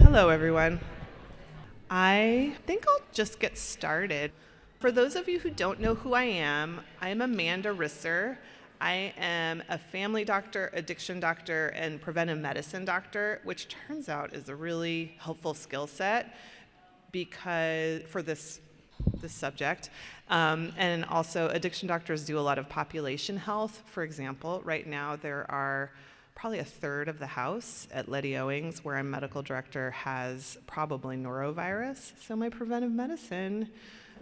Hello, everyone. I think I'll just get started. For those of you who don't know who I am Amanda Risser. I am a family doctor, addiction doctor, and preventive medicine doctor, which turns out is a really helpful skill set because for this subject. And also, addiction doctors do a lot of population health. For example, right now there are probably a third of the house at Letty Owings, where I'm medical director, has probably norovirus. So my preventive medicine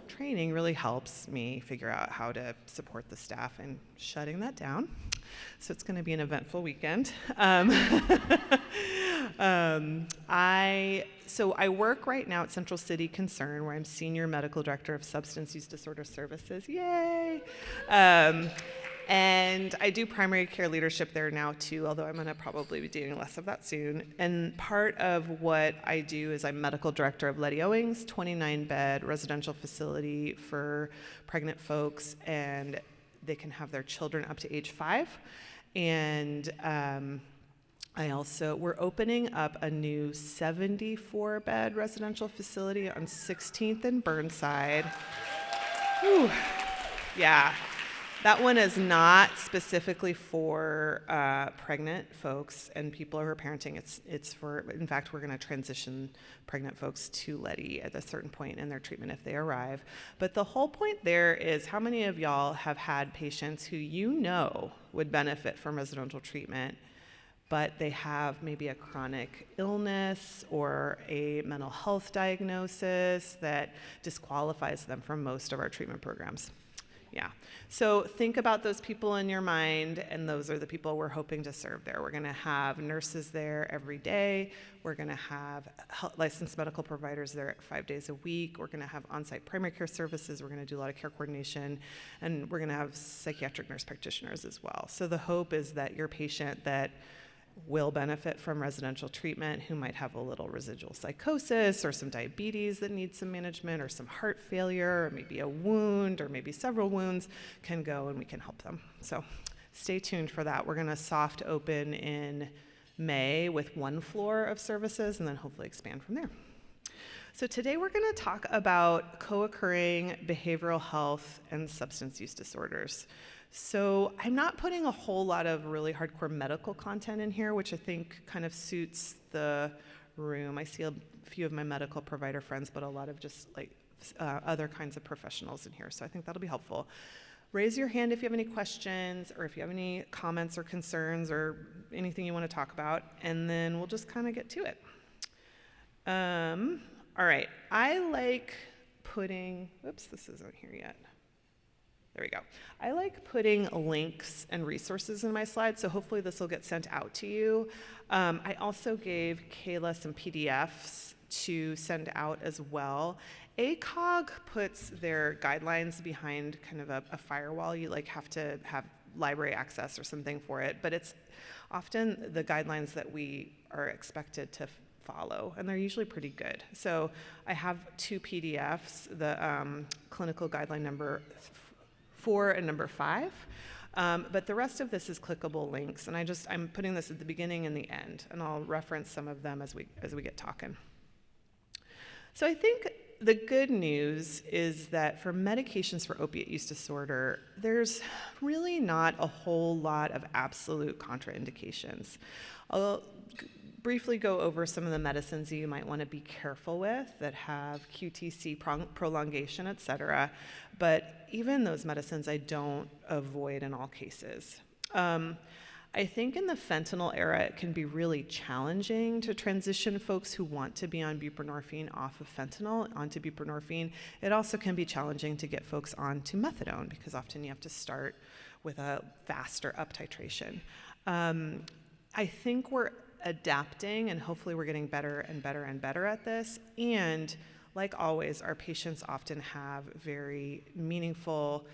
training really helps me figure out how to support the staff in shutting that down. So it's going to be an eventful weekend. I work right now at Central City Concern, where I'm Senior Medical Director of Substance Use Disorder Services. Yay! And I do primary care leadership there now too, although I'm going to probably be doing less of that soon. And part of what I do is I'm medical director of Letty Owings, 29-bed residential facility for pregnant folks, and they can have their children up to age 5. And we're opening up a new 74-bed residential facility on 16th and Burnside. Whew. Yeah. That one is not specifically for pregnant folks and people who are parenting. It's for, in fact, we're going to transition pregnant folks to Letty at a certain point in their treatment if they arrive. But the whole point there is, how many of y'all have had patients who you know would benefit from residential treatment, but they have maybe a chronic illness or a mental health diagnosis that disqualifies them from most of our treatment programs? Yeah. So think about those people in your mind, and those are the people we're hoping to serve there. We're going to have nurses there every day. We're going to have licensed medical providers there 5 days a week. We're going to have on-site primary care services. We're going to do a lot of care coordination, and we're going to have psychiatric nurse practitioners as well. So the hope is that your patient that will benefit from residential treatment, who might have a little residual psychosis or some diabetes that needs some management or some heart failure or maybe a wound or maybe several wounds, can go and we can help them. So stay tuned for that. We're going to soft open in May with 1 floor of services and then hopefully expand from there. So today we're going to talk about co-occurring behavioral health and substance use disorders. So I'm not putting a whole lot of really hardcore medical content in here, which I think kind of suits the room. I see a few of my medical provider friends, but a lot of just like other kinds of professionals in here. So I think that'll be helpful. Raise your hand if you have any questions or if you have any comments or concerns or anything you want to talk about, and then we'll just kind of get to it. All right, I like putting, oops, this isn't here yet. There we go. I like putting links and resources in my slides, so hopefully this will get sent out to you. I also gave Kayla some PDFs to send out as well. ACOG puts their guidelines behind kind of a firewall. You like have to have library access or something for it, but it's often the guidelines that we are expected to follow, and they're usually pretty good. So I have 2 PDFs, the clinical guideline number 4 and number 5, but the rest of this is clickable links, and I'm putting this at the beginning and the end, and I'll reference some of them as we get talking. So I think the good news is that for medications for opiate use disorder, there's really not a whole lot of absolute contraindications. I'll briefly go over some of the medicines you might want to be careful with that have QTc prolongation, et cetera. But even those medicines I don't avoid in all cases. I think in the fentanyl era, it can be really challenging to transition folks who want to be on buprenorphine off of fentanyl onto buprenorphine. It also can be challenging to get folks onto methadone because often you have to start with a faster up titration. I think we're adapting, and hopefully we're getting better and better and better at this. And like always, our patients often have very meaningful,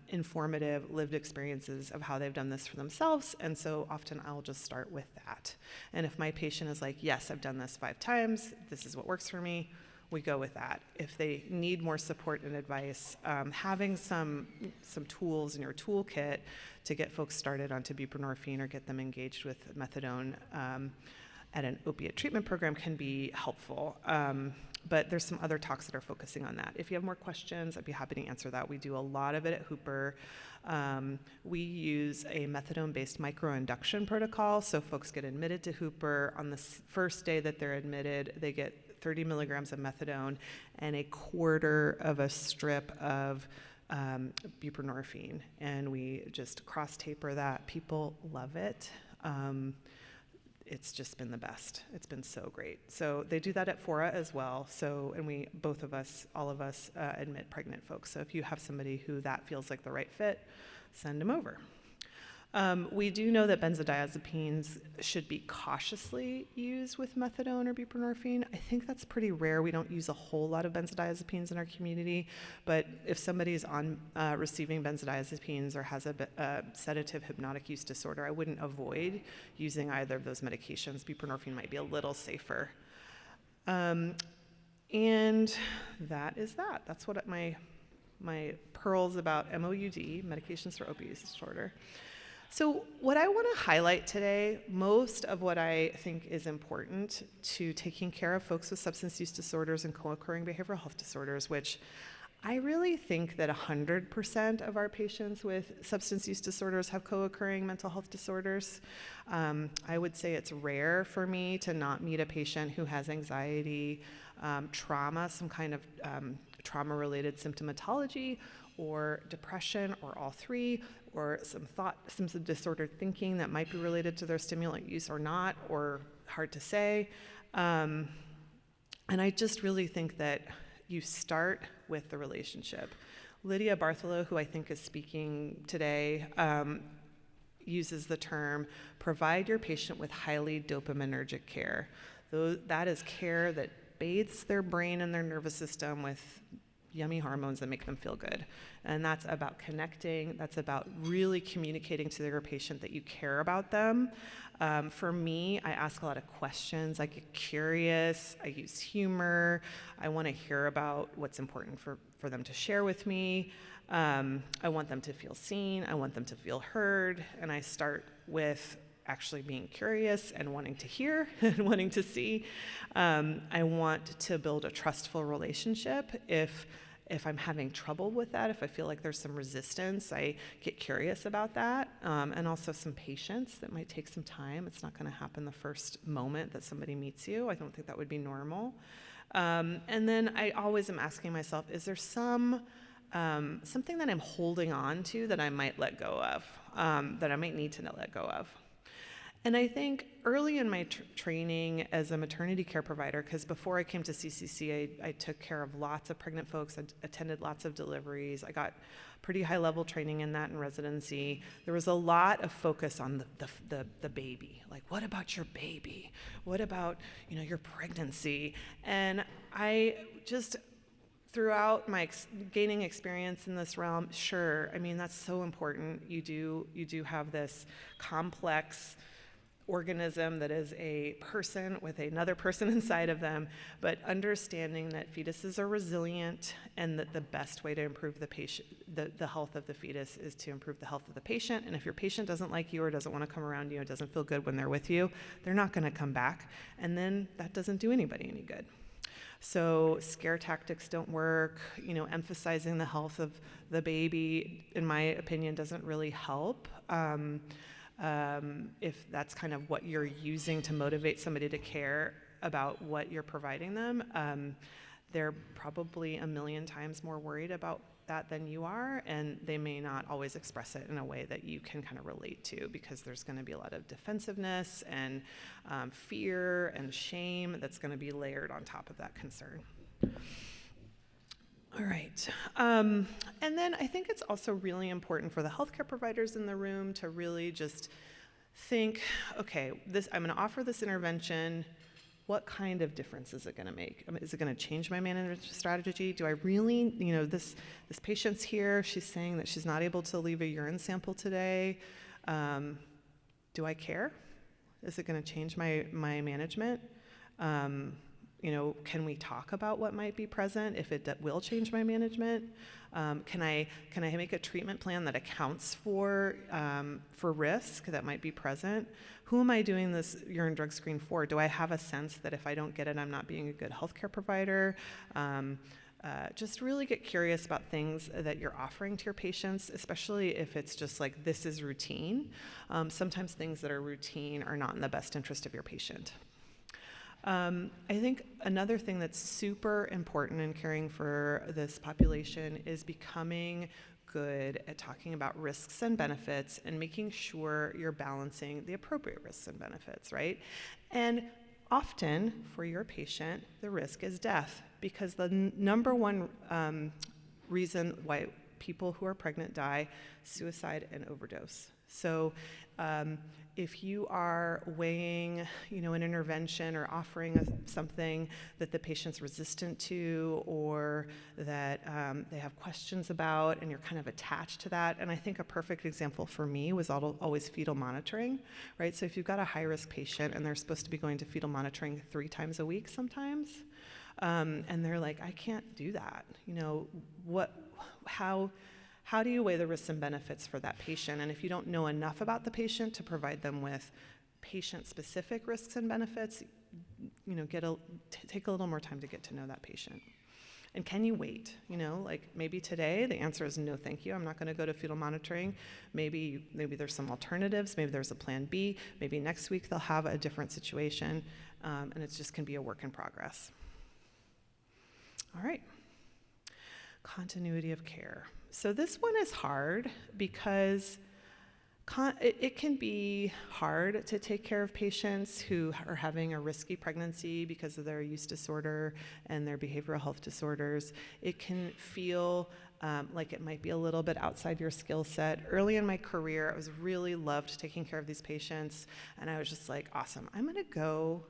informative, lived experiences of how they've done this for themselves. And so often I'll just start with that. And if my patient is like, yes, I've done this 5 times, this is what works for me, we go with that. If they need more support and advice, having some tools in your toolkit to get folks started onto buprenorphine or get them engaged with methadone at an opiate treatment program can be helpful. But there's some other talks that are focusing on that. If you have more questions, I'd be happy to answer that. We do a lot of it at Hooper. We use a methadone-based microinduction protocol, so folks get admitted to Hooper. On the first day that they're admitted, they get 30 milligrams of methadone and a quarter of a strip of buprenorphine, and we just cross-taper that. People love it. It's just been the best. It's been so great. So they do that at Fora as well. So, and we, both of us, all of us admit pregnant folks. So if you have somebody who that feels like the right fit, send them over. We do know that benzodiazepines should be cautiously used with methadone or buprenorphine. I think that's pretty rare. We don't use a whole lot of benzodiazepines in our community, but if somebody's on receiving benzodiazepines or has a sedative hypnotic use disorder, I wouldn't avoid using either of those medications. Buprenorphine might be a little safer. And that is that. That's what my pearls about MOUD, medications for opioid use disorder. So what I want to highlight today, most of what I think is important to taking care of folks with substance use disorders and co-occurring behavioral health disorders, which I really think that 100% of our patients with substance use disorders have co-occurring mental health disorders. I would say it's rare for me to not meet a patient who has anxiety, trauma, some kind of trauma-related symptomatology, or depression, or all three, or some disordered thinking that might be related to their stimulant use or not, or hard to say. And I just really think that you start with the relationship. Lydia Bartholow, who I think is speaking today, uses the term, provide your patient with highly dopaminergic care. That is care that bathes their brain and their nervous system with yummy hormones that make them feel good. And that's about connecting. That's about really communicating to your patient that you care about them. For me, I ask a lot of questions. I get curious. I use humor. I want to hear about what's important for them to share with me. I want them to feel seen. I want them to feel heard. And I start with actually being curious and wanting to hear and wanting to see. I want to build a trustful relationship. If I'm having trouble with that, if I feel like there's some resistance, I get curious about that. And also some patience. That might take some time. It's not going to happen the first moment that somebody meets you. I don't think that would be normal. And then I always am asking myself, is there something that I'm holding on to that I might let go of, that I might need to let go of? And I think early in my training as a maternity care provider, because before I came to CCC, I took care of lots of pregnant folks, I attended lots of deliveries, I got pretty high level training in that in residency. There was a lot of focus on the baby. Like, what about your baby? What about, your pregnancy? And I just, throughout my gaining experience in this realm, sure, I mean, that's so important. You do have this complex organism that is a person with another person inside of them, but understanding that fetuses are resilient and that the best way to improve the health of the fetus is to improve the health of the patient. And if your patient doesn't like you or doesn't want to come around you, or doesn't feel good when they're with you, they're not going to come back. And then that doesn't do anybody any good. So scare tactics don't work. Emphasizing the health of the baby, in my opinion, doesn't really help. If that's kind of what you're using to motivate somebody to care about what you're providing them, they're probably a million times more worried about that than you are, and they may not always express it in a way that you can kind of relate to, because there's going to be a lot of defensiveness and fear and shame that's going to be layered on top of that concern. All right. And then I think it's also really important for the healthcare providers in the room to really just think, okay, I'm going to offer this intervention. What kind of difference is it going to make? Is it going to change my management strategy? Do I really, this patient's here. She's saying that she's not able to leave a urine sample today. Do I care? Is it going to change my management? can we talk about what might be present if it will change my management? Can I make a treatment plan that accounts for risk that might be present? Who am I doing this urine drug screen for? Do I have a sense that if I don't get it, I'm not being a good healthcare provider? Just really get curious about things that you're offering to your patients, especially if it's just like, this is routine. Sometimes things that are routine are not in the best interest of your patient. I think another thing that's super important in caring for this population is becoming good at talking about risks and benefits and making sure you're balancing the appropriate risks and benefits, right? And often for your patient, the risk is death, because the number one reason why people who are pregnant die, suicide and overdose. So if you are weighing, an intervention or offering something that the patient's resistant to, or that they have questions about, and you're kind of attached to that, and I think a perfect example for me was always fetal monitoring, right? So if you've got a high-risk patient and they're supposed to be going to fetal monitoring 3 times a week sometimes, and they're like, I can't do that. How do you weigh the risks and benefits for that patient? And if you don't know enough about the patient to provide them with patient-specific risks and benefits, take a little more time to get to know that patient. And can you wait? Maybe today the answer is no, thank you. I'm not going to go to fetal monitoring. Maybe there's some alternatives. Maybe there's a plan B. Maybe next week they'll have a different situation, and it just can be a work in progress. All right. Continuity of care. So this one is hard because it can be hard to take care of patients who are having a risky pregnancy because of their use disorder and their behavioral health disorders. It can feel like it might be a little bit outside your skill set. Early in my career, I really loved taking care of these patients, and I was just like, awesome, I'm gonna go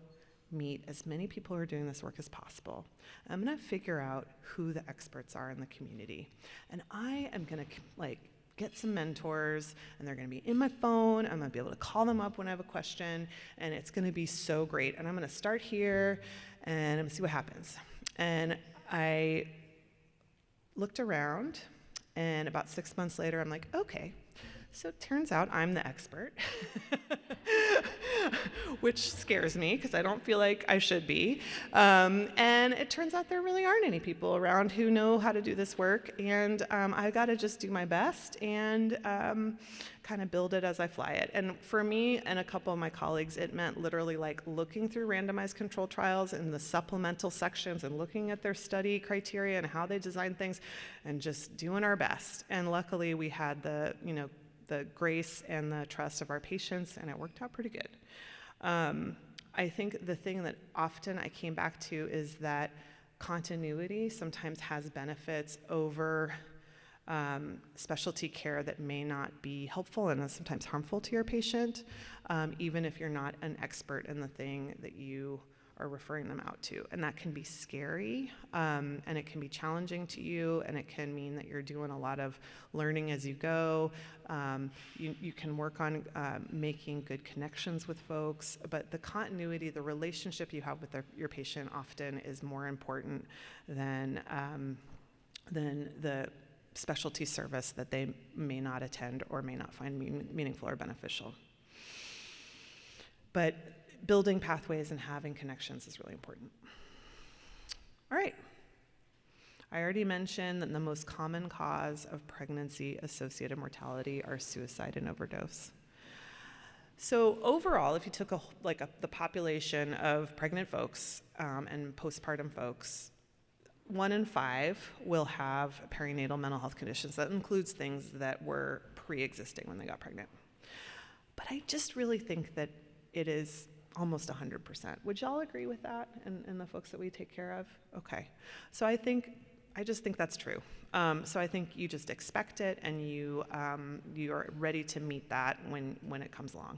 meet as many people who are doing this work as possible. I'm gonna figure out who the experts are in the community. And I am gonna get some mentors, and they're gonna be in my phone. I'm gonna be able to call them up when I have a question, and it's gonna be so great. And I'm gonna start here, and I'm gonna see what happens. And I looked around, and about 6 months later, I'm like, okay, so it turns out I'm the expert, which scares me because I don't feel like I should be. And it turns out there really aren't any people around who know how to do this work, and I got to just do my best and kind of build it as I fly it. And for me and a couple of my colleagues, it meant literally looking through randomized control trials in the supplemental sections and looking at their study criteria and how they design things and just doing our best. And luckily we had the grace and the trust of our patients, and it worked out pretty good. I think the thing that often I came back to is that continuity sometimes has benefits over specialty care that may not be helpful and is sometimes harmful to your patient, even if you're not an expert in the thing that you are referring them out to. And that can be scary, and it can be challenging to you, and it can mean that you're doing a lot of learning as you go. You can work on making good connections with folks, but the continuity, the relationship you have with your patient often is more important than the specialty service that they may not attend or may not find meaningful or beneficial. But building pathways and having connections is really important. All right. I already mentioned that the most common cause of pregnancy-associated mortality are suicide and overdose. So overall, if you took the population of pregnant folks and postpartum folks, 1 in 5 will have perinatal mental health conditions. That includes things that were pre-existing when they got pregnant. But I just really think that it is almost 100%. Would y'all agree with that and the folks that we take care of? Okay. So I just think that's true. So I think you just expect it, and you are ready to meet that when it comes along.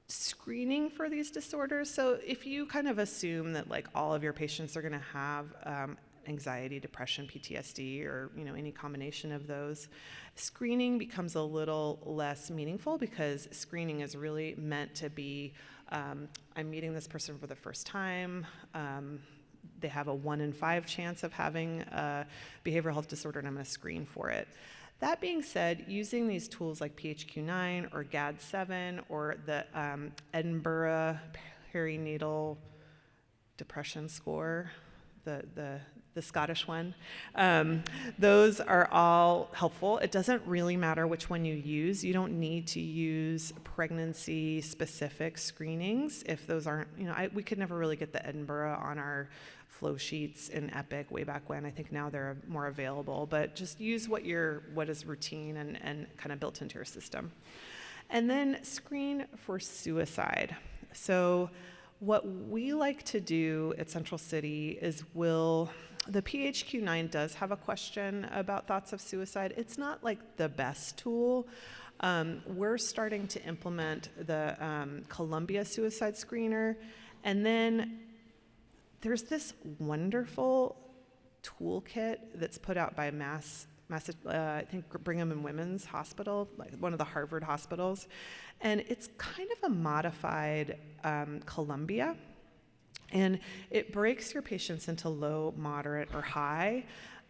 Screening for these disorders. So if you kind of assume that all of your patients are going to have anxiety, depression, PTSD, or any combination of those, screening becomes a little less meaningful because screening is really meant to be I'm meeting this person for the first time. They have a 1 in 5 chance of having a behavioral health disorder, and I'm going to screen for it. That being said, using these tools like PHQ-9 or GAD-7 or the Edinburgh Perinatal Depression Score, the Scottish one, those are all helpful. It doesn't really matter which one you use. You don't need to use pregnancy-specific screenings if those aren't, we could never really get the Edinburgh on our flow sheets in Epic way back when. I think now they're more available, but just use what is routine and kind of built into your system. And then screen for suicide. So what we like to do at Central City is the PHQ-9 does have a question about thoughts of suicide. It's not like the best tool. We're starting to implement the Columbia Suicide Screener, and then there's this wonderful toolkit that's put out by I think Brigham and Women's Hospital, like one of the Harvard hospitals, and it's kind of a modified Columbia, and it breaks your patients into low, moderate, or high.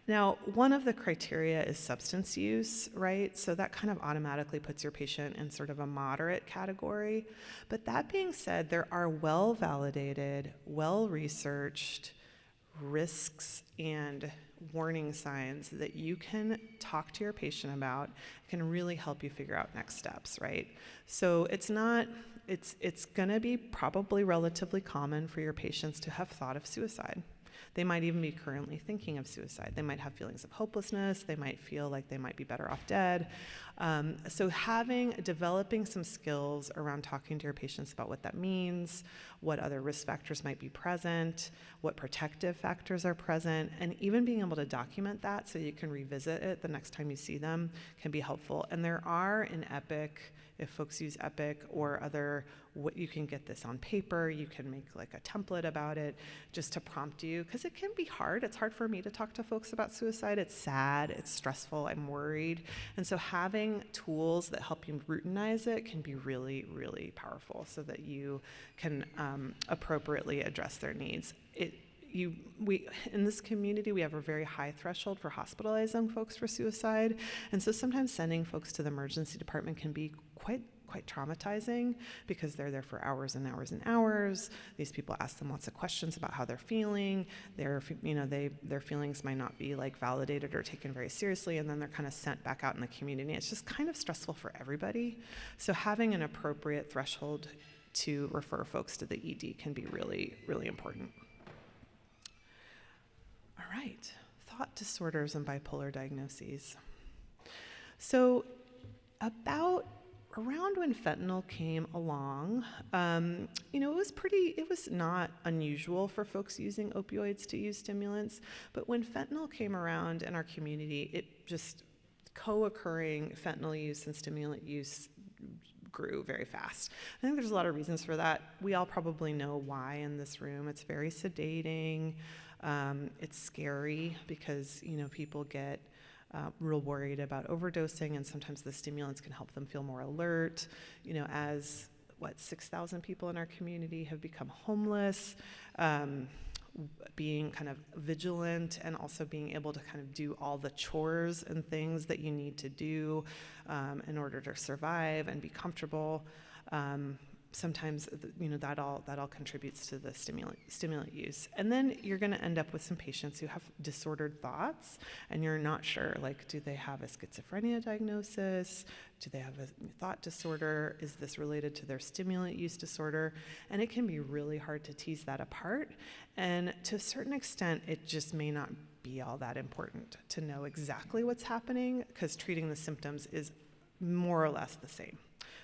Now, one of the criteria is substance use, right? So that kind of automatically puts your patient in sort of a moderate category. But that being said, there are well-validated, well-researched risks and warning signs that you can talk to your patient about, can really help you figure out next steps, right? So it's going to be probably relatively common for your patients to have thought of suicide. They might even be currently thinking of suicide. They might have feelings of hopelessness. They might feel like they might be better off dead. So developing some skills around talking to your patients about what that means, what other risk factors might be present, what protective factors are present, and even being able to document that so you can revisit it the next time you see them can be helpful. And there are in Epic, if folks use Epic or you can get this on paper, you can make like a template about it just to prompt you, because it can be hard. It's hard for me to talk to folks about suicide. It's sad, it's stressful, I'm worried. And so having tools that help you routinize it can be really, really powerful so that you can appropriately address their needs. In this community, we have a very high threshold for hospitalizing folks for suicide, and so sometimes sending folks to the emergency department can be quite traumatizing because they're there for hours and hours and hours. These people ask them lots of questions about how they're feeling. Their feelings might not be like validated or taken very seriously, and then they're kind of sent back out in the community. It's just kind of stressful for everybody. So having an appropriate threshold to refer folks to the ED can be really, really important. All right, thought disorders and bipolar diagnoses. So around when fentanyl came along, it was not unusual for folks using opioids to use stimulants, but when fentanyl came around in our community, it just co-occurring fentanyl use and stimulant use grew very fast. I think there's a lot of reasons for that. We all probably know why in this room. It's very sedating. It's scary because, people get real worried about overdosing, and sometimes the stimulants can help them feel more alert. 6,000 people in our community have become homeless, being kind of vigilant and also being able to kind of do all the chores and things that you need to do in order to survive and be comfortable. Sometimes, that all contributes to the stimulant use. And then you're going to end up with some patients who have disordered thoughts, and you're not sure, like, do they have a schizophrenia diagnosis? Do they have a thought disorder? Is this related to their stimulant use disorder? And it can be really hard to tease that apart. And to a certain extent, it just may not be all that important to know exactly what's happening, because treating the symptoms is more or less the same.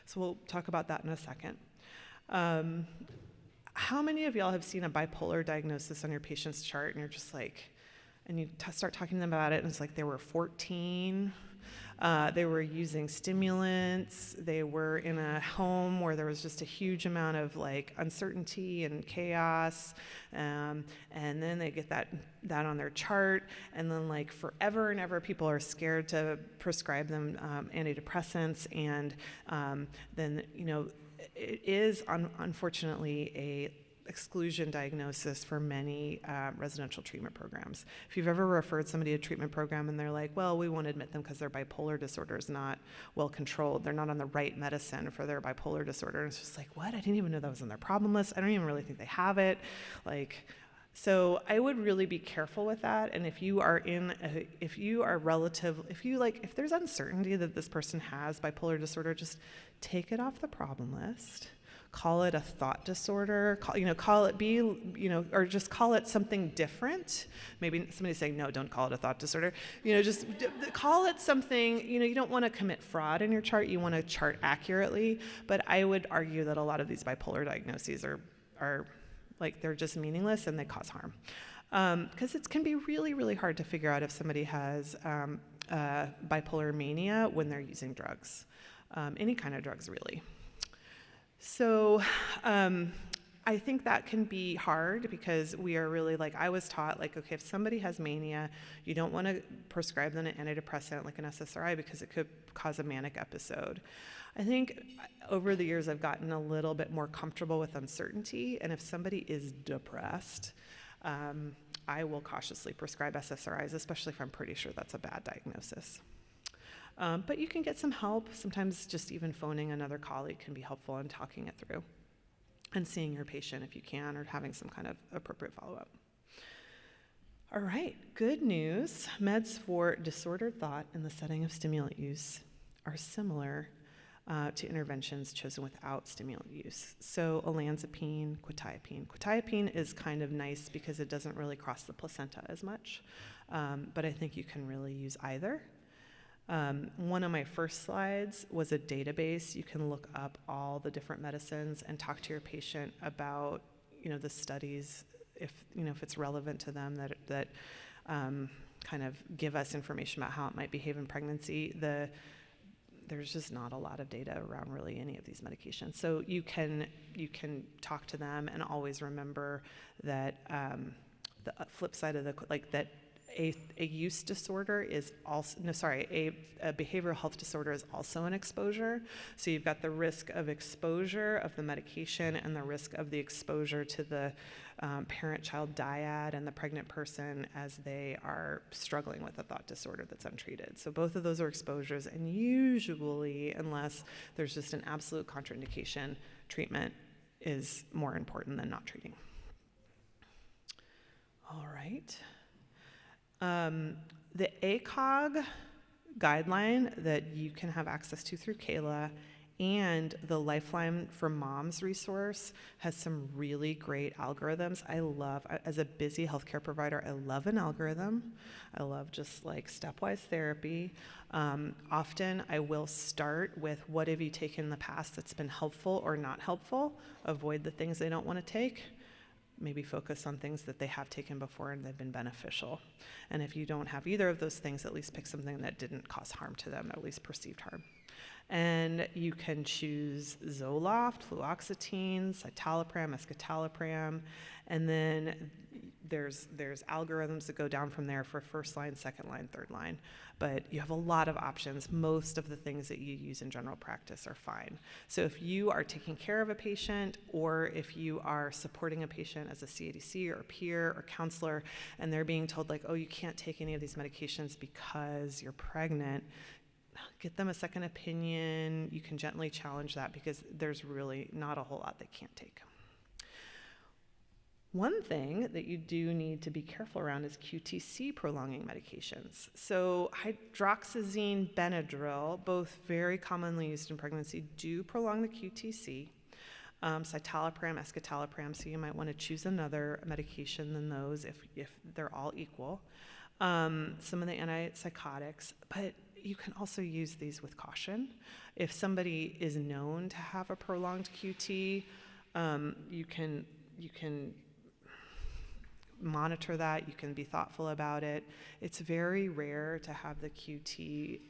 So we'll talk about that in a second. How many of y'all have seen a bipolar diagnosis on your patient's chart and you're just like, and you start talking to them about it and it's like they were 14, they were using stimulants, they were in a home where there was just a huge amount of like uncertainty and chaos, and then they get that on their chart, and then like forever and ever people are scared to prescribe them antidepressants, and then it is unfortunately a exclusion diagnosis for many residential treatment programs. If you've ever referred somebody to a treatment program and they're like, well, we won't admit them because their bipolar disorder is not well controlled, they're not on the right medicine for their bipolar disorder, and it's just like, what? I didn't even know that was on their problem list. I don't even really think they have it. So I would really be careful with that. And if there's uncertainty that this person has bipolar disorder, just take it off the problem list. Call it a thought disorder, or just call it something different. Maybe somebody's saying, no, don't call it a thought disorder. Just call it something, you don't want to commit fraud in your chart. You want to chart accurately. But I would argue that a lot of these bipolar diagnoses are they're just meaningless and they cause harm. Because it can be really, really hard to figure out if somebody has bipolar mania when they're using drugs, any kind of drugs, really. So I think that can be hard because we are really I was taught okay, if somebody has mania, you don't want to prescribe them an antidepressant like an SSRI because it could cause a manic episode. I think over the years I've gotten a little bit more comfortable with uncertainty, and if somebody is depressed, I will cautiously prescribe SSRIs, especially if I'm pretty sure that's a bad diagnosis. But you can get some help. Sometimes just even phoning another colleague can be helpful in talking it through and seeing your patient if you can, or having some kind of appropriate follow-up. All right, good news. Meds for disordered thought in the setting of stimulant use are similar to interventions chosen without stimulant use. So olanzapine, quetiapine. Quetiapine is kind of nice because it doesn't really cross the placenta as much, but I think you can really use either. One of my first slides was a database. You can look up all the different medicines and talk to your patient about, the studies, if it's relevant to them, that kind of give us information about how it might behave in pregnancy. There's just not a lot of data around really any of these medications. So you can talk to them, and always remember that the flip side of that a use disorder is also, a behavioral health disorder is also an exposure. So you've got the risk of exposure of the medication and the risk of the exposure to the parent-child dyad and the pregnant person as they are struggling with a thought disorder that's untreated. So both of those are exposures, and usually, unless there's just an absolute contraindication, treatment is more important than not treating. All right. The ACOG guideline that you can have access to through Kayla and the Lifeline for Moms resource has some really great algorithms. As a busy healthcare provider, I love an algorithm. I love just stepwise therapy. Often I will start with what have you taken in the past that's been helpful or not helpful. Avoid the things they don't want to take. Maybe focus on things that they have taken before and they've been beneficial. And if you don't have either of those things, at least pick something that didn't cause harm to them, at least perceived harm. And you can choose Zoloft, fluoxetine, citalopram, escitalopram, and then there's algorithms that go down from there for first line, second line, third line. But you have a lot of options. Most of the things that you use in general practice are fine. So if you are taking care of a patient, or if you are supporting a patient as a CADC or peer or counselor, and they're being told oh, you can't take any of these medications because you're pregnant, get them a second opinion. You can gently challenge that because there's really not a whole lot they can't take. One thing that you do need to be careful around is QTC prolonging medications. So hydroxyzine, Benadryl, both very commonly used in pregnancy, do prolong the QTC. Citalopram, escitalopram, so you might want to choose another medication than those if they're all equal. Some of the antipsychotics, but you can also use these with caution. If somebody is known to have a prolonged QT, you can monitor that. You can be thoughtful about it. It's very rare to have the QT,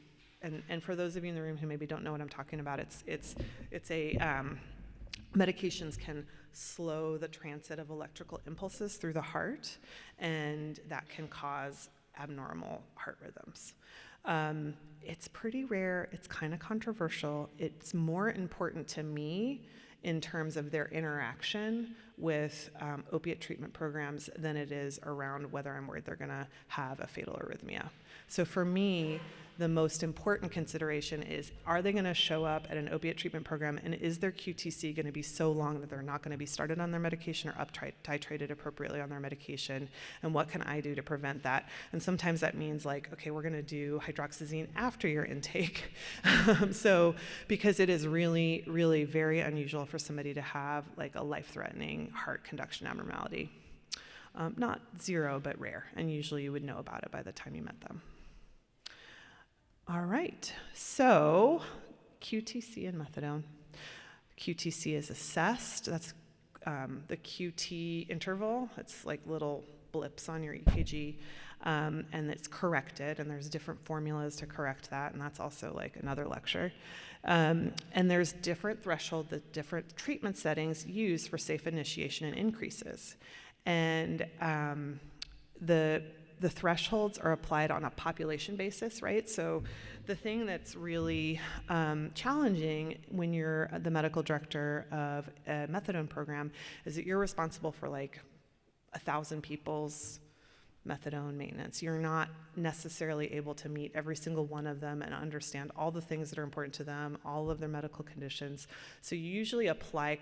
and for those of you in the room who maybe don't know what I'm talking about, medications can slow the transit of electrical impulses through the heart, and that can cause abnormal heart rhythms. It's pretty rare. It's kind of controversial. It's more important to me in terms of their interaction with opiate treatment programs than it is around whether I'm worried they're going to have a fatal arrhythmia. So for me, the most important consideration is, are they going to show up at an opiate treatment program, and is their QTC going to be so long that they're not going to be started on their medication or up-titrated appropriately on their medication, and what can I do to prevent that? And sometimes that means like, okay, we're going to do hydroxyzine after your intake. So because it is really, really very unusual for somebody to have like a life-threatening heart conduction abnormality. Not zero, but rare, and usually you would know about it by the time you met them. All right, so QTC and methadone. QTC is assessed. That's the QT interval. It's like little blips on your EKG, and it's corrected, and there's different formulas to correct that, and that's also like another lecture. And there's different thresholds, the different treatment settings used for safe initiation and increases. And the thresholds are applied on a population basis, right? So the thing that's really challenging when you're the medical director of a methadone program is that you're responsible for like 1,000 people's methadone maintenance. You're not necessarily able to meet every single one of them and understand all the things that are important to them, all of their medical conditions. So you usually apply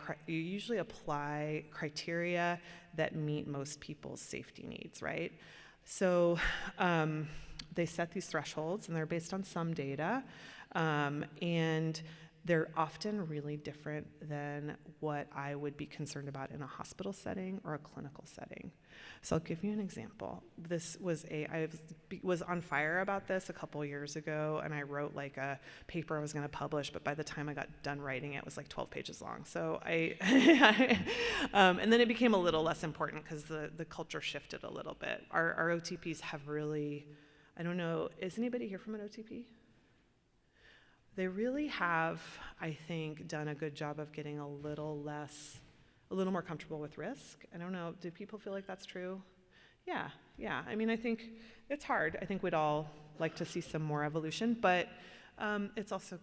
criteria that meet most people's safety needs, right? So they set these thresholds, and they're based on some data, and they're often really different than what I would be concerned about in a hospital setting or a clinical setting. So I'll give you an example. I was on fire about this a couple years ago, and I wrote like a paper I was going to publish, but by the time I got done writing it was like 12 pages long. So and then it became a little less important because the culture shifted a little bit. Our OTPs have really, I don't know, is anybody here from an OTP? They really have, I think, done a good job of getting a little more comfortable with risk. I don't know, do people feel like that's true? Yeah. I mean, I think it's hard. I think we'd all like to see some more evolution, but it's also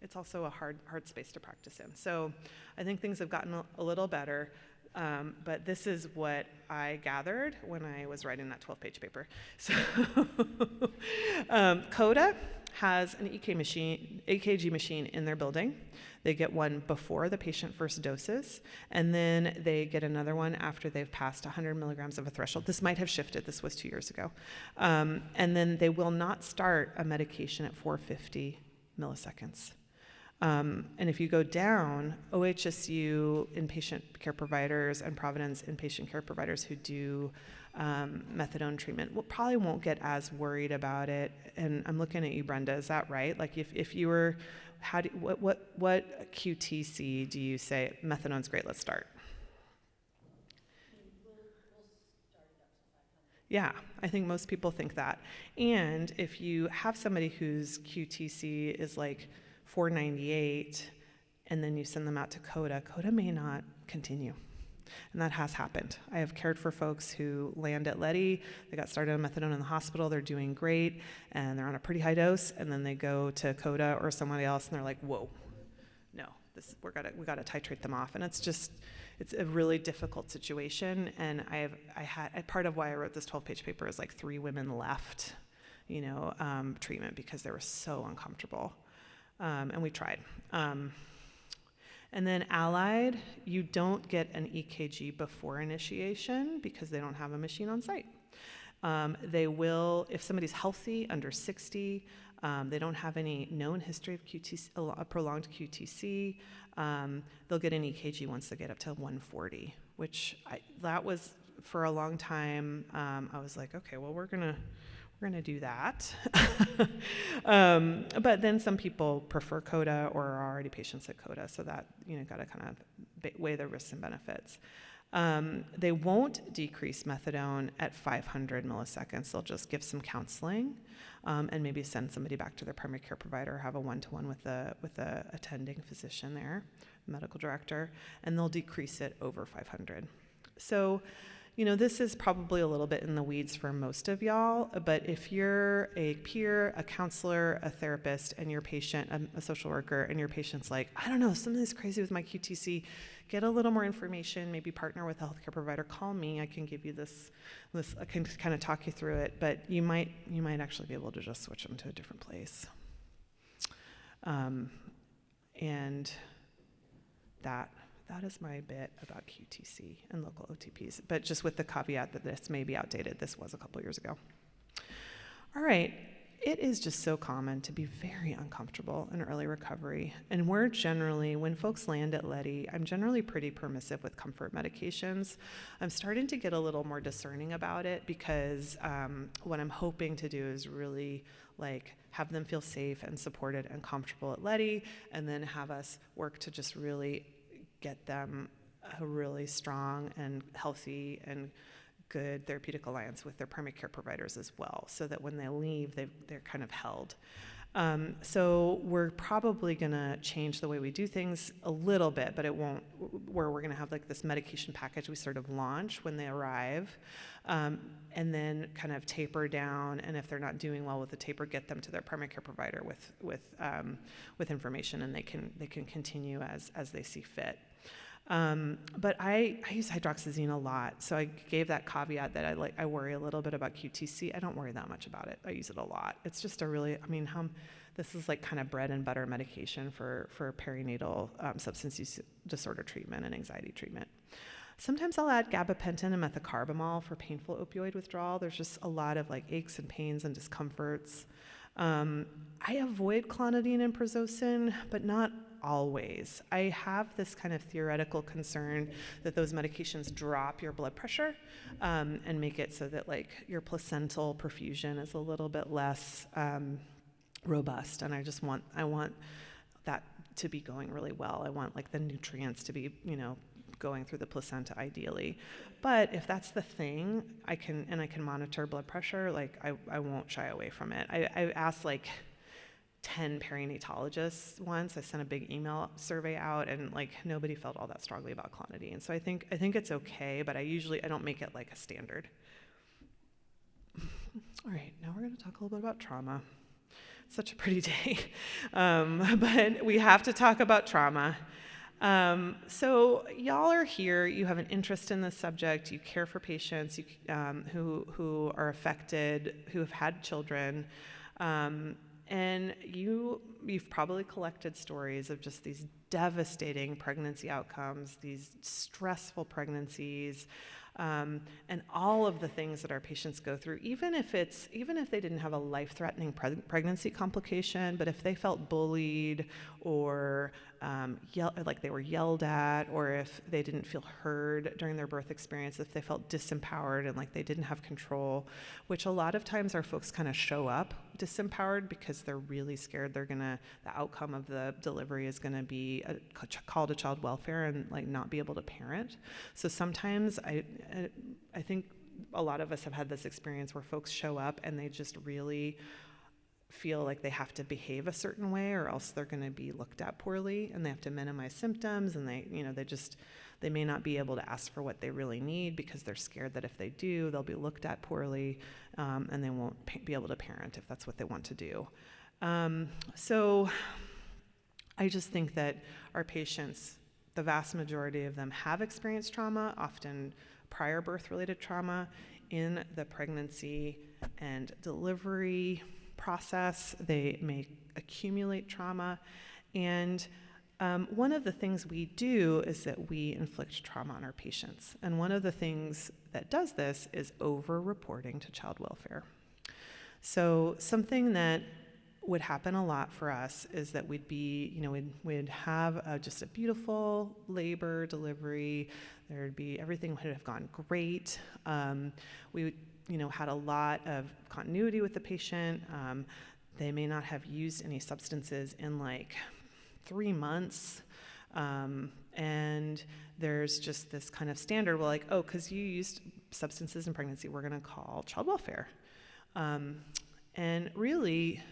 a hard space to practice in. So I think things have gotten a little better. But this is what I gathered when I was writing that 12-page paper. So CODA has an EKG machine in their building. They get one before the patient first doses, and then they get another one after they've passed 100 milligrams of a threshold. This might have shifted. This was 2 years ago. And then they will not start a medication at 450 milliseconds. And if you go down, OHSU inpatient care providers and Providence inpatient care providers who do methadone treatment probably won't get as worried about it. And I'm looking at you, Brenda. Is that right? Like if you were, what QTC do you say? Methadone's great. Let's start. We'll start it up to 500. Yeah, I think most people think that. And if you have somebody whose QTC is like 498, and then you send them out to CODA may not continue. And that has happened. I have cared for folks who land at Letty, they got started on methadone in the hospital, they're doing great, and they're on a pretty high dose, and then they go to CODA or somebody else, and they're like, whoa, no, we gotta titrate them off. And it's a really difficult situation, and part of why I wrote this 12-page paper is like 3 women left, treatment because they were so uncomfortable. And we tried. And then Allied, you don't get an EKG before initiation because they don't have a machine on site. They will, if somebody's healthy, under 60, they don't have any known history of a prolonged QTC, they'll get an EKG once they get up to 140, that was, for a long time, I was like, okay, well, we're gonna do that. But then some people prefer CODA or are already patients at CODA, so that, gotta kind of weigh the risks and benefits. They won't decrease methadone at 500 milliseconds. They'll just give some counseling and maybe send somebody back to their primary care provider or have a one-to-one with the attending physician there, medical director, and they'll decrease it over 500. So, this is probably a little bit in the weeds for most of y'all, but if you're a peer, a counselor, a therapist, and your patient, a social worker, and your patient's like, I don't know, something's crazy with my QTC, get a little more information, maybe partner with a healthcare provider, call me, I can give you this, I can kind of talk you through it, but you might actually be able to just switch them to a different place. And that is my bit about QTC and local OTPs, but just with the caveat that this may be outdated. This was a couple years ago. All right, it is just so common to be very uncomfortable in early recovery, and we're generally, when folks land at Letty, I'm generally pretty permissive with comfort medications. I'm starting to get a little more discerning about it because what I'm hoping to do is really have them feel safe and supported and comfortable at Letty, and then have us work to just really get them a really strong and healthy and good therapeutic alliance with their primary care providers as well, so that when they leave, they're kind of held. So we're probably going to change the way we do things a little bit, but it won't, where we're going to have this medication package we sort of launch when they arrive, and then kind of taper down, and if they're not doing well with the taper, get them to their primary care provider with information, and they can continue as they see fit. But I use hydroxyzine a lot, so I gave that caveat that I worry a little bit about QTC. I don't worry that much about it. I use it a lot. It's just a really, this is kind of bread and butter medication for perinatal substance use disorder treatment and anxiety treatment. Sometimes I'll add gabapentin and methocarbamol for painful opioid withdrawal. There's just a lot of aches and pains and discomforts. I avoid clonidine and prazosin, but not always. I have this kind of theoretical concern that those medications drop your blood pressure and make it so that your placental perfusion is a little bit less robust, and I want that to be going really well. I want the nutrients to be going through the placenta ideally. But if that's the thing, I can monitor blood pressure, I won't shy away from it. I asked 10 perinatologists once. I sent a big email survey out, and nobody felt all that strongly about clonidine. So I think it's okay, but I don't make it a standard. All right, now we're going to talk a little bit about trauma. It's such a pretty day, but we have to talk about trauma. So y'all are here, you have an interest in this subject, you care for patients who are affected, who have had children, and you've probably collected stories of just these devastating pregnancy outcomes, these stressful pregnancies, and all of the things that our patients go through, even if they didn't have a life-threatening pregnancy complication, but if they felt bullied or they were yelled at, or if they didn't feel heard during their birth experience, if they felt disempowered and they didn't have control, which a lot of times our folks kind of show up disempowered because they're really scared the outcome of the delivery is going to be a call to child welfare and not be able to parent. So sometimes I think a lot of us have had this experience where folks show up and they just really feel like they have to behave a certain way or else they're going to be looked at poorly, and they have to minimize symptoms, and they may not be able to ask for what they really need because they're scared that if they do, they'll be looked at poorly, and they won't be able to parent if that's what they want to do. So I just think that our patients, the vast majority of them have experienced trauma, often prior birth-related trauma, in the pregnancy and delivery process. They may accumulate trauma, and one of the things we do is that we inflict trauma on our patients, and one of the things that does this is over-reporting to child welfare. So something that would happen a lot for us is that we'd have just a beautiful labor delivery. Everything would have gone great. We had a lot of continuity with the patient. They may not have used any substances in 3 months. And there's just this kind of standard, because you used substances in pregnancy, we're going to call child welfare. And really,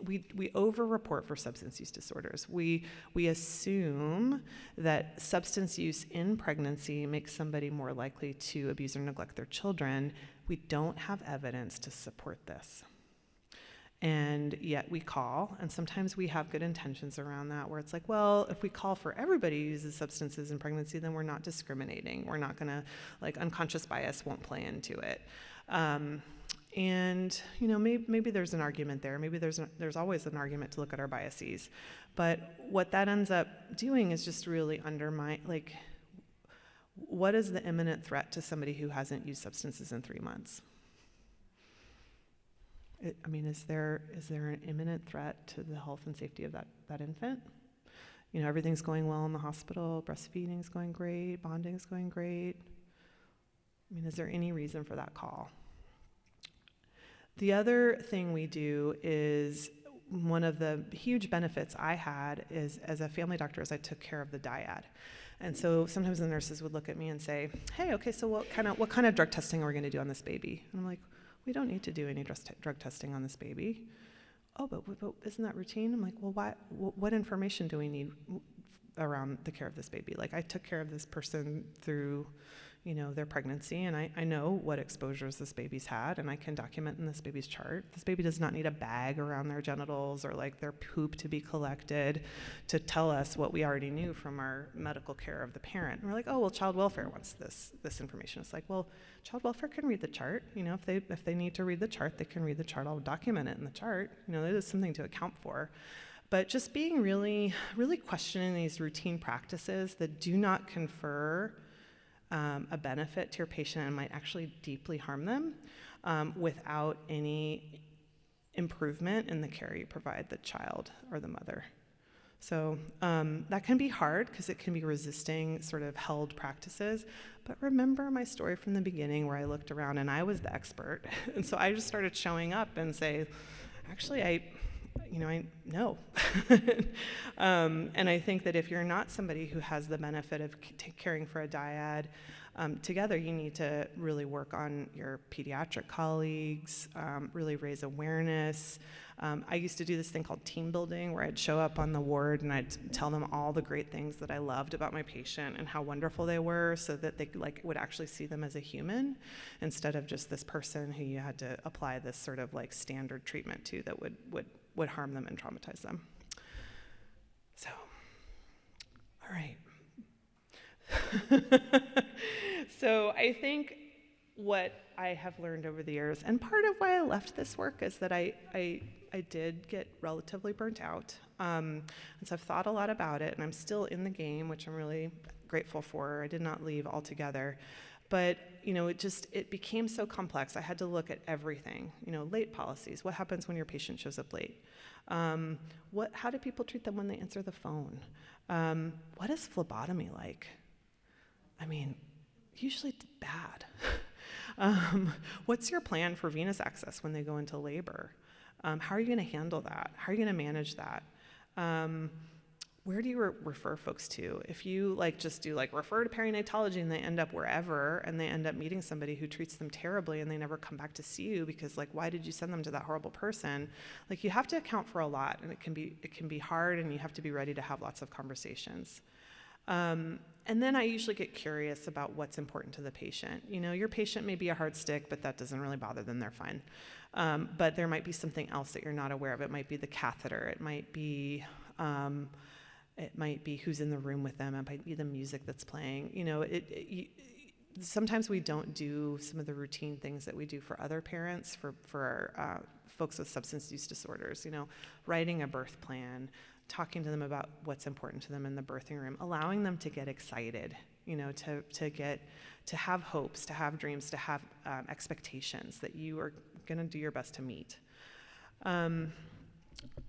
we over-report for substance use disorders. We assume that substance use in pregnancy makes somebody more likely to abuse or neglect their children. We don't have evidence to support this. And yet we call, and sometimes we have good intentions around that, where it's like, well, if we call for everybody who uses substances in pregnancy, then we're not discriminating. We're not gonna, like, unconscious bias won't play into it. And maybe there's an argument there. Maybe there's always an argument to look at our biases. But what that ends up doing is just really undermine, like, what is the imminent threat to somebody who hasn't used substances in 3 months? Is there an imminent threat to the health and safety of that infant? Everything's going well in the hospital, breastfeeding's going great, bonding's going great. Is there any reason for that call? The other thing we do is, one of the huge benefits I had is, as a family doctor, is I took care of the dyad. And so sometimes the nurses would look at me and say, hey, okay, so what kind of drug testing are we gonna do on this baby? And I'm like, we don't need to do any drug testing on this baby. Oh, but isn't that routine? I'm like, well, what information do we need around the care of this baby? Like, I took care of this person through, their pregnancy, and I know what exposures this baby's had, and I can document in this baby's chart. This baby does not need a bag around their genitals or like their poop to be collected to tell us what we already knew from our medical care of the parent. And we're like, oh, well, child welfare wants this information. It's like, well, child welfare can read the chart. If they need to read the chart, they can read the chart. I'll document it in the chart. It is something to account for. But just being really, really questioning these routine practices that do not confer a benefit to your patient and might actually deeply harm them without any improvement in the care you provide the child or the mother. So that can be hard because it can be resisting sort of held practices. But remember my story from the beginning where I looked around and I was the expert. And so I just started showing up and say, actually, I know. And I think that if you're not somebody who has the benefit of caring for a dyad, together you need to really work on your pediatric colleagues, really raise awareness. I used to do this thing called team building, where I'd show up on the ward and I'd tell them all the great things that I loved about my patient and how wonderful they were, so that they would actually see them as a human instead of just this person who you had to apply this sort of like standard treatment to that would harm them and traumatize them. So, all right. So I think what I have learned over the years, and part of why I left this work, is that I did get relatively burnt out. And so I've thought a lot about it, and I'm still in the game, which I'm really grateful for. I did not leave altogether. But, it became so complex. I had to look at everything. Late policies. What happens when your patient shows up late? How do people treat them when they answer the phone? What is phlebotomy like? Usually it's bad. What's your plan for venous access when they go into labor? How are you going to handle that? How are you going to manage that? Where do you refer folks to? If you just do refer to perinatology and they end up wherever, and they end up meeting somebody who treats them terribly and they never come back to see you because why did you send them to that horrible person? You have to account for a lot, and it can be hard, and you have to be ready to have lots of conversations. And then I usually get curious about what's important to the patient. Your patient may be a hard stick, but that doesn't really bother them, they're fine. But there might be something else that you're not aware of. It might be the catheter, it might be who's in the room with them, it might be the music that's playing. Sometimes we don't do some of the routine things that we do for other parents, for folks with substance use disorders, writing a birth plan, talking to them about what's important to them in the birthing room, allowing them to get excited, to have hopes, to have dreams, to have expectations that you are going to do your best to meet.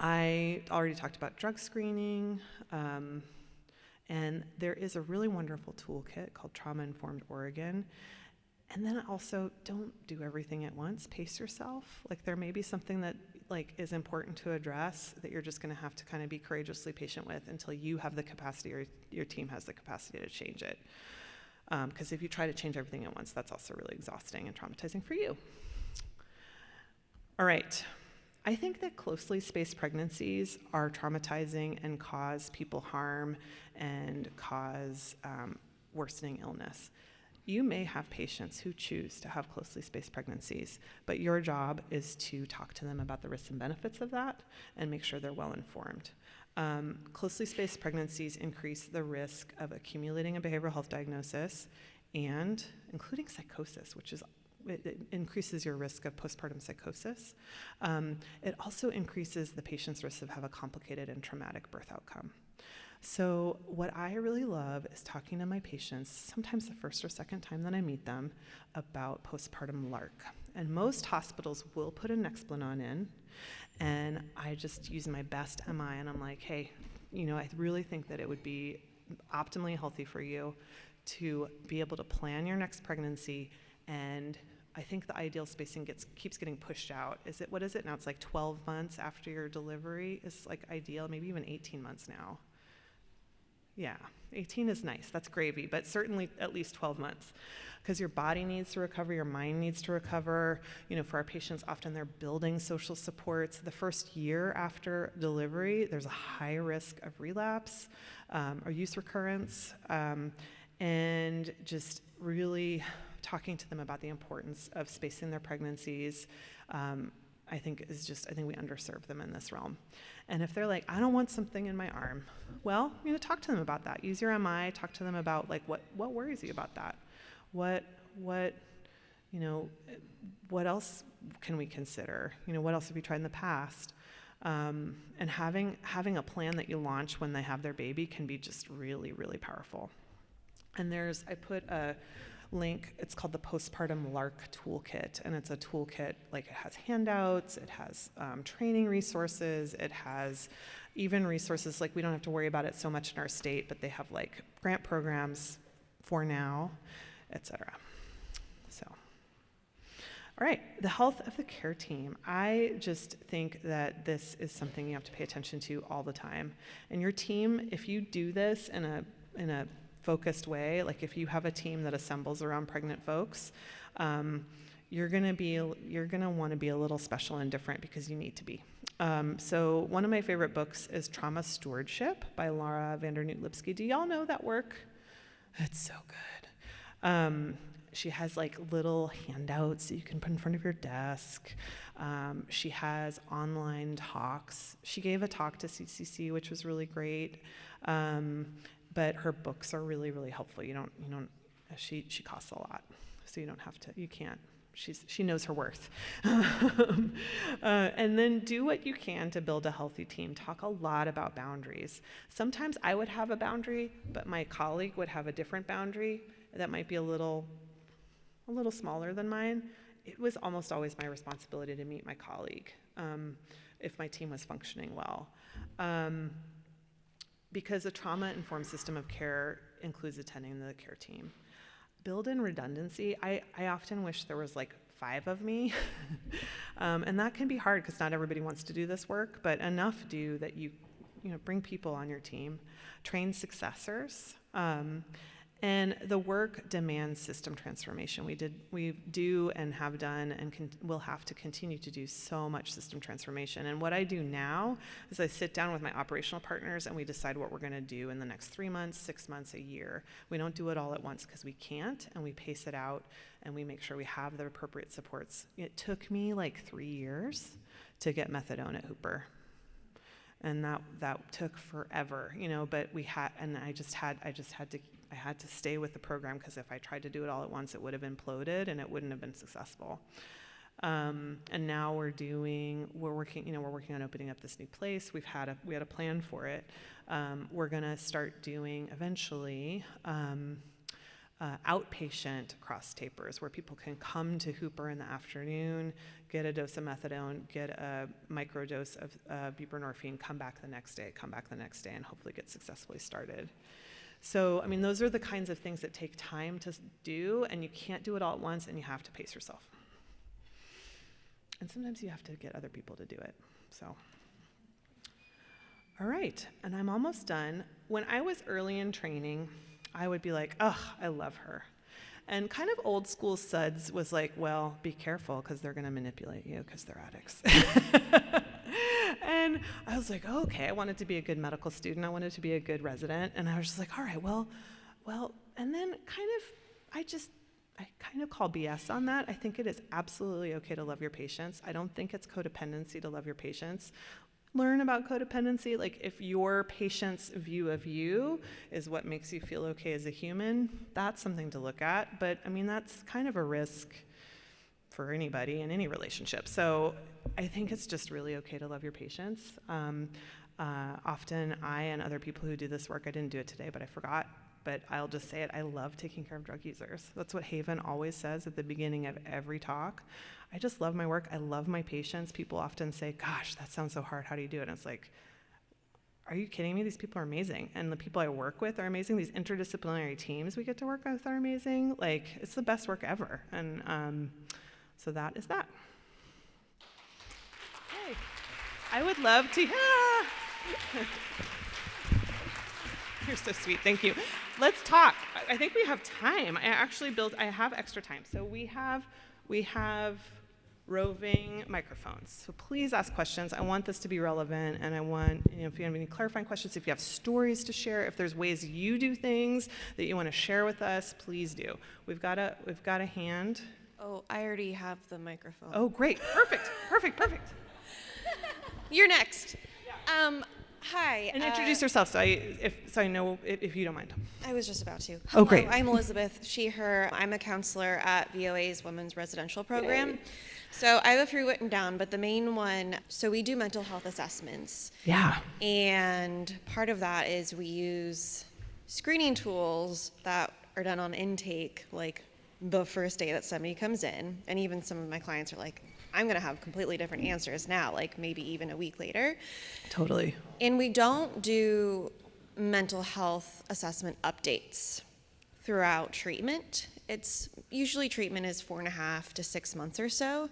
I already talked about drug screening, and there is a really wonderful toolkit called Trauma-Informed Oregon. And then also, don't do everything at once. Pace yourself. There may be something that is important to address that you're just going to have to kind of be courageously patient with until you have the capacity, or your team has the capacity, to change it. Because if you try to change everything at once, that's also really exhausting and traumatizing for you. All right. I think that closely spaced pregnancies are traumatizing and cause people harm and cause worsening illness. You may have patients who choose to have closely spaced pregnancies, but your job is to talk to them about the risks and benefits of that and make sure they're well informed. Closely spaced pregnancies increase the risk of accumulating a behavioral health diagnosis and including psychosis, it increases your risk of postpartum psychosis. It also increases the patient's risk of have a complicated and traumatic birth outcome. So what I really love is talking to my patients, sometimes the first or second time that I meet them, about postpartum LARC. And most hospitals will put an Nexplanon in, and I just use my best MI, and I'm like, hey, I really think that it would be optimally healthy for you to be able to plan your next pregnancy, and I think the ideal spacing keeps getting pushed out. What is it now? It's like 12 months after your delivery is like ideal, maybe even 18 months now. Yeah, 18 is nice, that's gravy, but certainly at least 12 months. Because your body needs to recover, your mind needs to recover. For our patients, often they're building social supports. The first year after delivery, there's a high risk of relapse or use recurrence, and just really talking to them about the importance of spacing their pregnancies, I think we underserve them in this realm. And if they're like, I don't want something in my arm, well, talk to them about that. Use your MI, talk to them about like what worries you about that. What else can we consider? What else have you tried in the past? And having a plan that you launch when they have their baby can be just really, really powerful. And I put a link, it's called the Postpartum LARC Toolkit, and it's a toolkit, like it has handouts, it has training resources, it has even resources, like we don't have to worry about it so much in our state, but they have like grant programs for now, etc. So, all right, the health of the care team. I just think that this is something you have to pay attention to all the time. And your team, if you do this in a focused way, like if you have a team that assembles around pregnant folks, you're gonna want to be a little special and different because you need to be. So one of my favorite books is Trauma Stewardship by Laura Vandernoot-Lipsky. Do y'all know that work? It's so good. She has like little handouts that you can put in front of your desk. She has online talks. She gave a talk to CCC, which was really great. But her books are really, really helpful. She costs a lot, so you can't. She knows her worth. And then do what you can to build a healthy team. Talk a lot about boundaries. Sometimes I would have a boundary, but my colleague would have a different boundary that might be a little smaller than mine. It was almost always my responsibility to meet my colleague if my team was functioning well. Because a trauma-informed system of care includes attending the care team. Build in redundancy. I often wish there was like 5 of me, and that can be hard because not everybody wants to do this work, but enough do that you bring people on your team, train successors, and the work demands system transformation. We do and have done and will have to continue to do so much system transformation. And what I do now is I sit down with my operational partners and we decide what we're gonna do in the next 3 months, 6 months, a year. We don't do it all at once because we can't, and we pace it out and we make sure we have the appropriate supports. It took me like 3 years to get methadone at Hooper. And that took forever, but I had to stay with the program because if I tried to do it all at once, it would have imploded and it wouldn't have been successful. And now we're working on opening up this new place. We had a plan for it. We're gonna start doing eventually outpatient cross tapers where people can come to Hooper in the afternoon, get a dose of methadone, get a microdose of buprenorphine, come back the next day, and hopefully get successfully started. So, those are the kinds of things that take time to do, and you can't do it all at once, and you have to pace yourself. And sometimes you have to get other people to do it, so. All right, and I'm almost done. When I was early in training, I would be like, oh, I love her. And kind of old school SUDS was like, well, be careful because they're going to manipulate you because they're addicts. And I was like, oh, okay, I wanted to be a good medical student. I wanted to be a good resident. And I was just like, all right, well, and then I kind of call BS on that. I think it is absolutely okay to love your patients. I don't think it's codependency to love your patients. Learn about codependency. Like, if your patient's view of you is what makes you feel okay as a human, that's something to look at. But I mean, that's kind of a risk for anybody in any relationship. So I think it's just really okay to love your patients. Often I and other people who do this work, I didn't do it today, but I forgot, but I'll just say it, I love taking care of drug users. That's what Haven always says at the beginning of every talk. I just love my work. I love my patients. People often say, gosh, that sounds so hard. How do you do it? And it's like, are you kidding me? These people are amazing. And the people I work with are amazing. These interdisciplinary teams we get to work with are amazing. Like, it's the best work ever. And so that is that. Okay. I would love to, You're so sweet, thank you. Let's talk. I think we have time. I have extra time. So we have roving microphones. So please ask questions. I want this to be relevant, and I want, if you have any clarifying questions, if you have stories to share, if there's ways you do things that you want to share with us, please do. We've got a hand. Oh, I already have the microphone. Oh, great. Perfect. You're next. Hi. And introduce yourself so I know if you don't mind. I was just about to. Oh, Hello, great. I'm Elizabeth, she, her. I'm a counselor at VOA's Women's Residential Program. Yay. So I have a few written down, but the main one, so we do mental health assessments. Yeah. And part of that is we use screening tools that are done on intake, like the first day that somebody comes in. And even some of my clients are like, I'm going to have completely different answers now, like maybe even a week later. Totally. And we don't do mental health assessment updates throughout treatment. It's usually treatment is 4.5 to 6 months or so.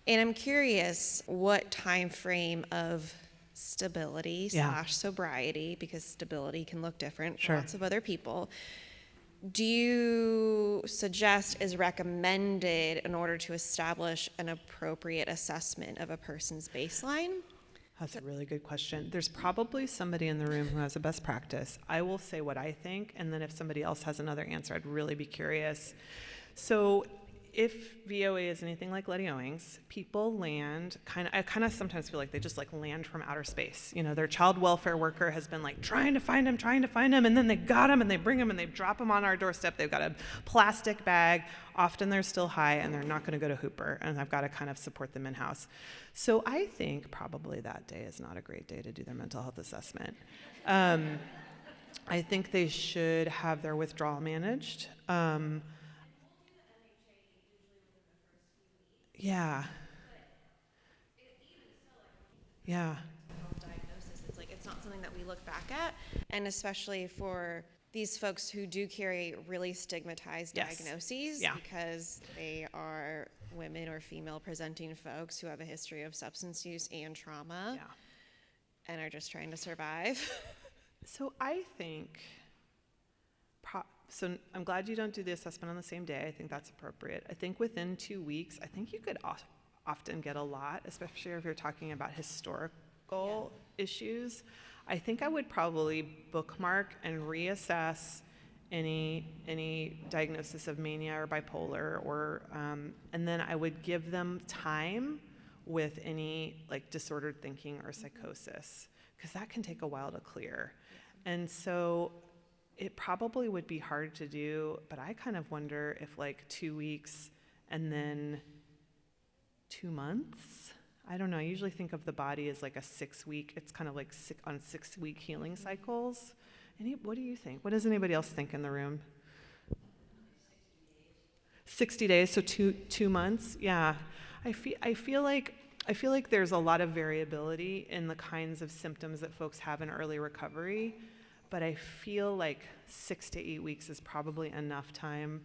And I'm curious what time frame of stability / sobriety, because stability can look different for lots of other people, do you suggest is recommended in order to establish an appropriate assessment of a person's baseline? That's a really good question. There's probably somebody in the room who has a best practice. I will say what I think, and then if somebody else has another answer, I'd really be curious. So if VOA is anything like Letty Owings, people land I kind of sometimes feel like they just like land from outer space. Their child welfare worker has been like trying to find him, and then they got him and they bring him and they drop him on our doorstep. They've got a plastic bag. Often they're still high and they're not going to go to Hooper, and I've got to kind of support them in-house. So I think probably that day is not a great day to do their mental health assessment. I think they should have their withdrawal managed. Yeah. Diagnosis, it's not something that we look back at, and especially for these folks who do carry really stigmatized diagnoses because they are women or female presenting folks who have a history of substance use and trauma and are just trying to survive. So I think, so I'm glad you don't do the assessment on the same day. I think that's appropriate. I think within 2 weeks, I think you could often get a lot, especially if you're talking about historical issues. I think I would probably bookmark and reassess any diagnosis of mania or bipolar, or and then I would give them time with any like disordered thinking or psychosis, because that can take a while to clear. And so it probably would be hard to do, but I kind of wonder if like 2 weeks and then 2 months. I don't know. I usually think of the body as like a 6 week. It's kind of like on 6 week healing cycles. What do you think? What does anybody else think in the room? 60 days, so 2 months. Yeah, I feel like there's a lot of variability in the kinds of symptoms that folks have in early recovery. But I feel like 6 to 8 weeks is probably enough time,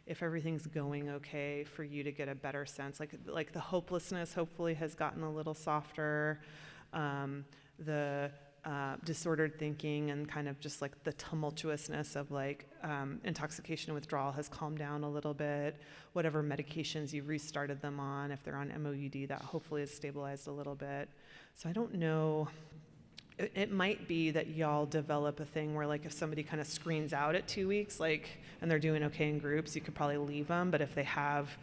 if everything's going okay, for you to get a better sense. Like the hopelessness hopefully has gotten a little softer. The disordered thinking and kind of just like the tumultuousness of like intoxication and withdrawal has calmed down a little bit. Whatever medications you've restarted them on, if they're on MOUD, that hopefully has stabilized a little bit. So I don't know. It might be that y'all develop a thing where like if somebody kind of screens out at 2 weeks, like, and they're doing okay in groups, you could probably leave them. But if they have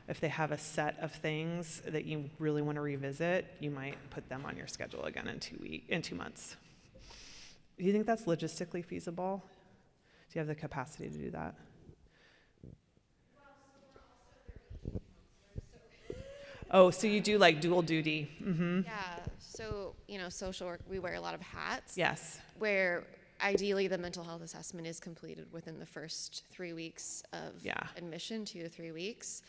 a set of things that you really want to revisit, you might put them on your schedule again in 2 months. Do you think that's logistically feasible? Do you have the capacity to do that? Oh, so you do like dual duty. Mm-hmm. Yeah, so, social work, we wear a lot of hats. Yes. Where ideally the mental health assessment is completed within the first 3 weeks of admission, 2 to 3 weeks.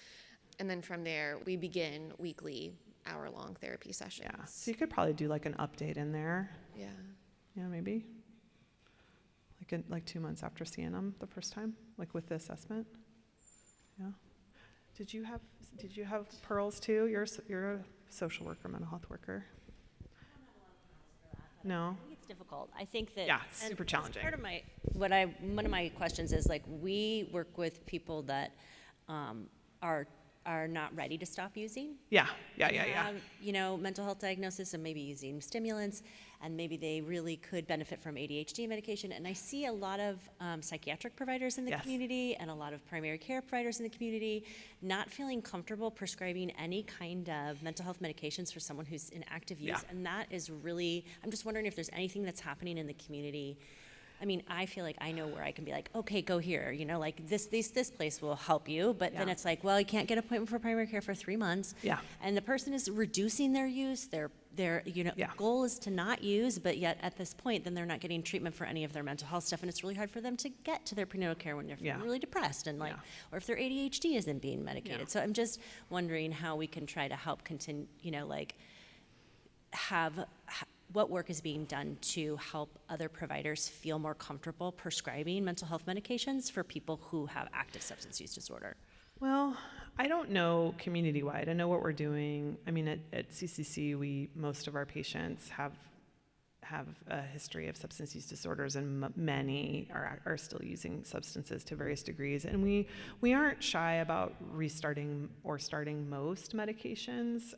And then from there, we begin weekly hour-long therapy sessions. Yeah, so you could probably do like an update in there. Yeah. Yeah, maybe. Like 2 months after seeing them the first time, like with the assessment. Yeah. Did you have pearls too? You're a social worker, mental health worker. No. I think it's difficult. I think that it's super challenging. Part of one of my questions is like we work with people that are not ready to stop using. Yeah. Have, mental health diagnosis and maybe using stimulants, and maybe they really could benefit from ADHD medication. And I see a lot of psychiatric providers in the community and a lot of primary care providers in the community not feeling comfortable prescribing any kind of mental health medications for someone who's in active use. And that is really, I'm just wondering if there's anything that's happening in the community. I mean, I feel like I know where I can be like, okay, go here, like this place will help you. But then it's like, well, you can't get an appointment for primary care for 3 months. Yeah. And the person is reducing their use. Their goal is to not use, but yet at this point, then they're not getting treatment for any of their mental health stuff. And it's really hard for them to get to their prenatal care when they're feeling really depressed and or if their ADHD isn't being medicated. Yeah. So I'm just wondering how we can try to help continue, what work is being done to help other providers feel more comfortable prescribing mental health medications for people who have active substance use disorder? Well, I don't know community-wide. I know what we're doing. I mean, at CCC, most of our patients have a history of substance use disorders, and many are still using substances to various degrees. And we aren't shy about restarting or starting most medications.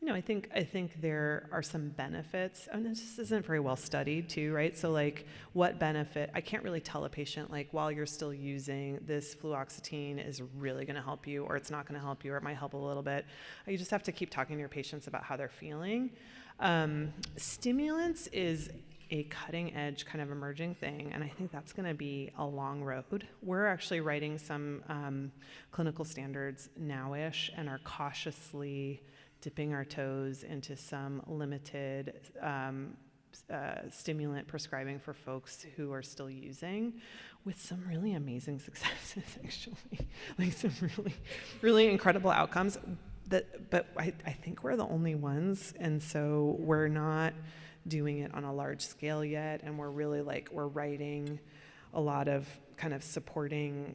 I think there are some benefits, and this just isn't very well studied too, right? So like what benefit, I can't really tell a patient like while you're still using this fluoxetine is really gonna help you, or it's not gonna help you, or it might help a little bit. You just have to keep talking to your patients about how they're feeling. Stimulants is a cutting edge kind of emerging thing, and I think that's gonna be a long road. We're actually writing some clinical standards now-ish and are cautiously dipping our toes into some limited stimulant prescribing for folks who are still using, with some really amazing successes, actually, like some really, really incredible outcomes. But I think we're the only ones, and so we're not doing it on a large scale yet, and we're really we're writing a lot of kind of supporting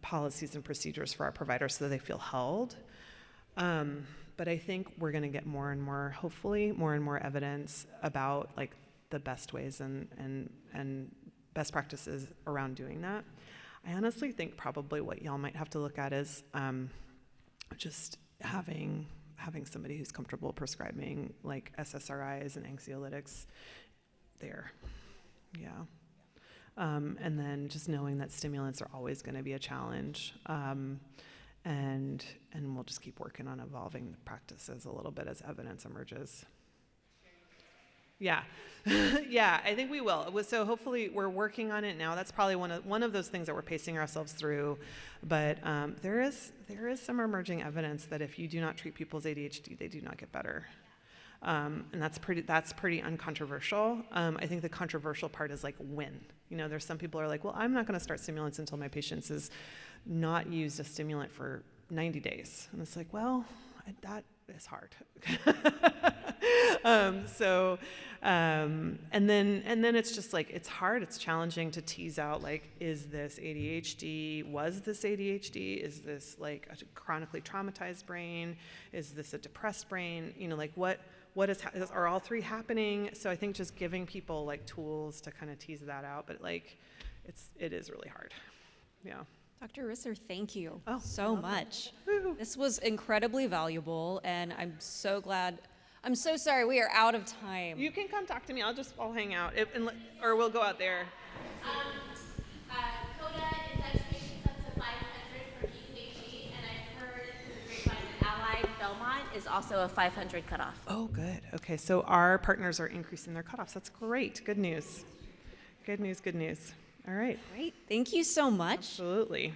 policies and procedures for our providers so that they feel held. But I think we're going to get more and more, hopefully, more and more evidence about like the best ways and best practices around doing that. I honestly think probably what y'all might have to look at is just having somebody who's comfortable prescribing like SSRIs and anxiolytics there. Yeah. And then just knowing that stimulants are always going to be a challenge. And we'll just keep working on evolving the practices a little bit as evidence emerges. Yeah, yeah, I think we will. So hopefully we're working on it now. That's probably one of those things that we're pacing ourselves through. But there is some emerging evidence that if you do not treat people's ADHD, they do not get better. And that's pretty uncontroversial. I think the controversial part is like when. There's some people are like, well, I'm not going to start stimulants until my patients has not used a stimulant for 90 days. And it's like, well, that is hard. And then it's just like, it's hard, it's challenging to tease out, like, is this ADHD? Was this ADHD? Is this like a chronically traumatized brain? Is this a depressed brain? Like what are all three happening? So I think just giving people like tools to kind of tease that out, but like it is really hard. Yeah. Dr. Risser, thank you so welcome. much. Woo. This was incredibly valuable, and I'm so glad. I'm so sorry we are out of time. You can come talk to me. I'll hang out, or we'll go out there. CODA index patients up to 500 for ECHG, and I've heard through the grapevine that Allied Belmont is also a 500 cutoff. Oh, good. Okay, so our partners are increasing their cutoffs. That's great. Good news. Good news. Good news. All right. Great. Thank you so much. Absolutely.